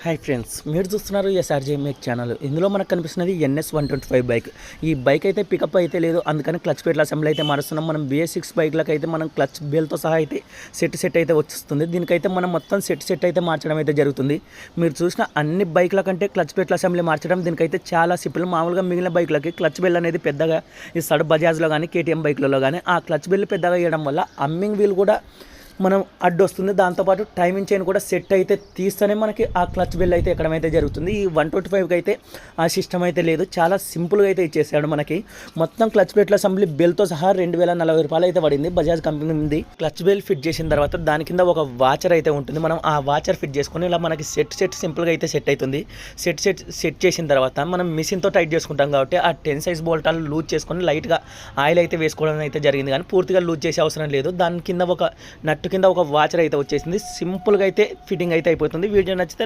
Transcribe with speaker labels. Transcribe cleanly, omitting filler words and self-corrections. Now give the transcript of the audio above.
Speaker 1: Hi friends, మీరు చూస్తున్నారు SRJ make channel. ఇందులో మనకు కనిపిస్తున్నది NS 125 బైక్. ఈ బైక్ అయితే పికప్ అయితే లేదు, అందుకని క్లచ్ ప్లేట్ల అసెంబ్లీ అయితే మారుస్తున్నాం. మనం BS6 బైక్లకు అయితే మనం క్లచ్ బేల్తో సహా అయితే సెట్ అయితే వచ్చేస్తుంది. దీనికైతే మనం మొత్తం సెట్ అయితే మార్చడం అయితే జరుగుతుంది. మీరు చూసిన అన్ని బైక్ల కంటే క్లచ్ ప్లేట్ల అసెంబ్లీ మార్చడం దీనికైతే చాలా సింపుల్. మామూలుగా మిగిలిన బైక్లకి క్లచ్ బెల్ అనేది పెద్దగా ఇస్తాడు, బజాజ్లో కానీ KTM బైక్లలో కానీ. ఆ క్లచ్ బెల్ పెద్దగా వేయడం వల్ల అమ్మింగ్ వీల్ కూడా మనం అడ్డు వస్తుంది. దాంతోపాటు టైమింగ్ చైన్ కూడా సెట్ అయితే తీస్తేనే మనకి ఆ క్లచ్ బెల్ అయితే ఎక్కడం అయితే జరుగుతుంది. ఈ 125కి అయితే ఆ సిస్టమ్ అయితే లేదు, చాలా సింపుల్గా అయితే ఇచ్చేసాడు మనకి. మొత్తం క్లచ్ ప్లేట్ల అసెంబ్లీ బెల్తో సహా 2040 రూపాయలు అయితే పడింది. బజాజ్ కంపెనీ ఉంది. క్లచ్ బెల్ ఫిట్ చేసిన తర్వాత దాని కింద ఒక వాచర్ అయితే ఉంటుంది. మనం ఆ వాచర్ ఫిట్ చేసుకొని ఇలా మనకి సెట్ సింపుల్గా అయితే సెట్ అవుతుంది. సెట్ చేసిన తర్వాత మనం మిషన్తో టైట్ చేసుకుంటాం కాబట్టి ఆ 10 సైజ్ బోల్టాలు లూజ్ చేసుకొని లైట్గా ఆయిల్ అయితే వేసుకోవడం అయితే జరిగింది, కానీ పూర్తిగా లూజ్ చేసే అవసరం లేదు. దాని కింద ఒక నట్టు కింద ఒక వాచర్ అయితే వచ్చేసింది. సింపుల్గా అయితే ఫిట్టింగ్ అయితే అయిపోతుంది. వీడియో నచ్చితే